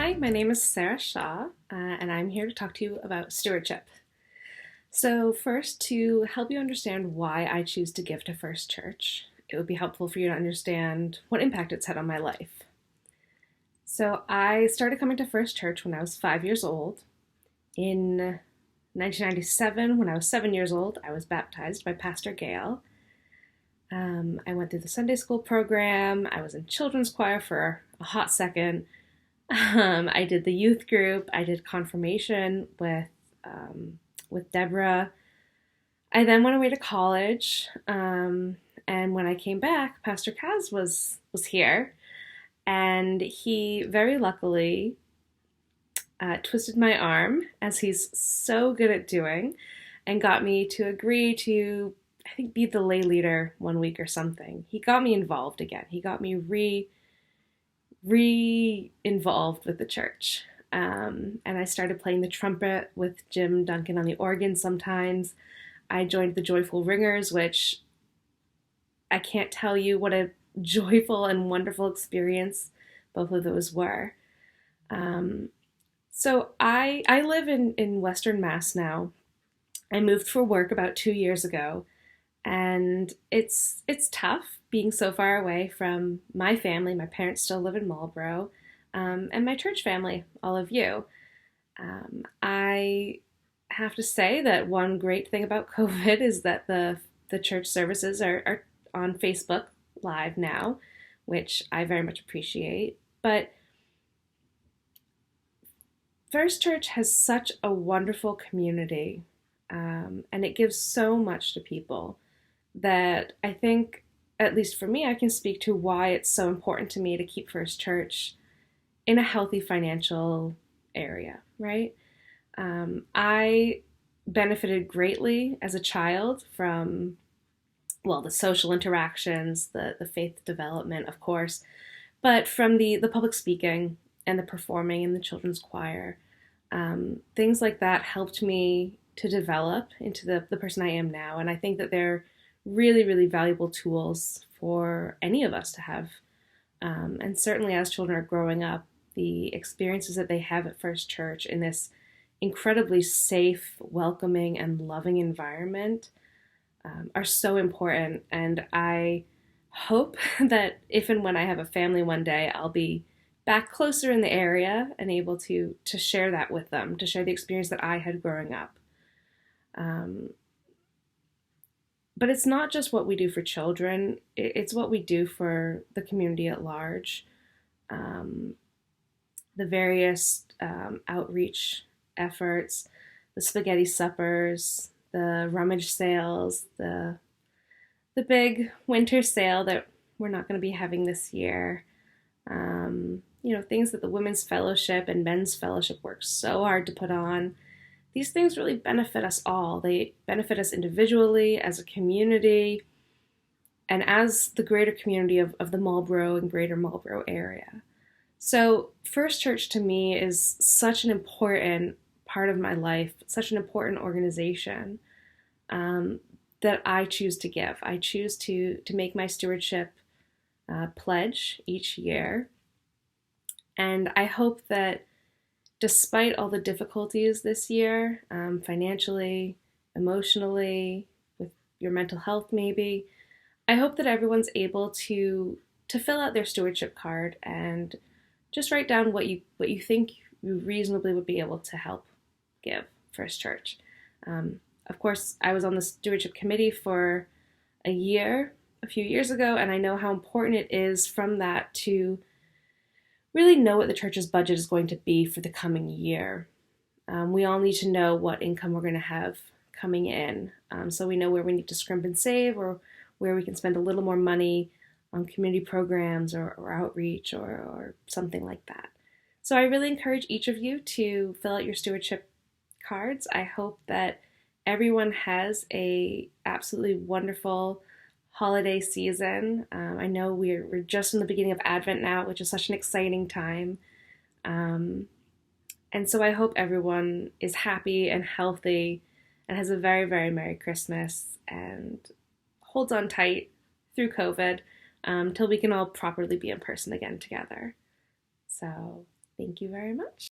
Hi, my name is Sarah Shaw, and I'm here to talk to you about stewardship. So, first, to help you understand why I choose to give to First Church, it would be helpful for you to understand what impact it's had on my life. So, I started coming to First Church when I was 5 years old. In 1997, when I was 7 years old, I was baptized by Pastor Gail. I went through the Sunday school program. I was in children's choir for a hot second. I did the youth group. I did confirmation with Deborah. I then went away to college, and when I came back, Pastor Kaz was here, and he very luckily twisted my arm, as he's so good at doing, and got me to agree to, I think, be the lay leader one week or something. He got me involved again. He got me re-involved with the church. And I started playing the trumpet with Jim Duncan on the organ sometimes. I joined the Joyful Ringers, which I can't tell you what a joyful and wonderful experience both of those were. So I live in Western Mass now. I moved for work about 2 years ago, and it's tough being so far away from my family. My parents still live in Marlborough, and my church family, all of you. I have to say that one great thing about COVID is that the church services are on Facebook Live now, which I very much appreciate. But First Church has such a wonderful community, and it gives so much to people that I think, at least for me, I can speak to why it's so important to me to keep First Church in a healthy financial area, right? I benefited greatly as a child from, well, the social interactions, the faith development, of course, but from the public speaking and the performing in the children's choir. Things like that helped me to develop into the person I am now. And I think that they're really, really valuable tools for any of us to have. And certainly as children are growing up, the experiences that they have at First Church in this incredibly safe, welcoming, and loving environment are so important. And I hope that if and when I have a family one day, I'll be back closer in the area and able to share that with them, to share the experience that I had growing up. But it's not just what we do for children, it's what we do for the community at large. The various outreach efforts, the spaghetti suppers, the rummage sales, the big winter sale that we're not going to be having this year. Things that the Women's Fellowship and Men's Fellowship work so hard to put on. These things really benefit us all. They benefit us individually, as a community, and as the greater community of the Marlborough and greater Marlborough area. So First Church to me is such an important part of my life, such an important organization that I choose to give. I choose to make my stewardship pledge each year. And I hope that despite all the difficulties this year, financially, emotionally, with your mental health maybe, I hope that everyone's able to fill out their stewardship card and just write down what you think you reasonably would be able to help give First Church. Of course, I was on the stewardship committee for a few years ago, and I know how important it is from that to really know what the church's budget is going to be for the coming year. We all need to know what income we're going to have coming in, so we know where we need to scrimp and save, or where we can spend a little more money on community programs or outreach or something like that. So I really encourage each of you to fill out your stewardship cards. I hope that everyone has a absolutely wonderful holiday season. I know we're just in the beginning of Advent now, which is such an exciting time. And so I hope everyone is happy and healthy and has a very, very Merry Christmas and holds on tight through COVID till we can all properly be in person again together. So Thank you very much.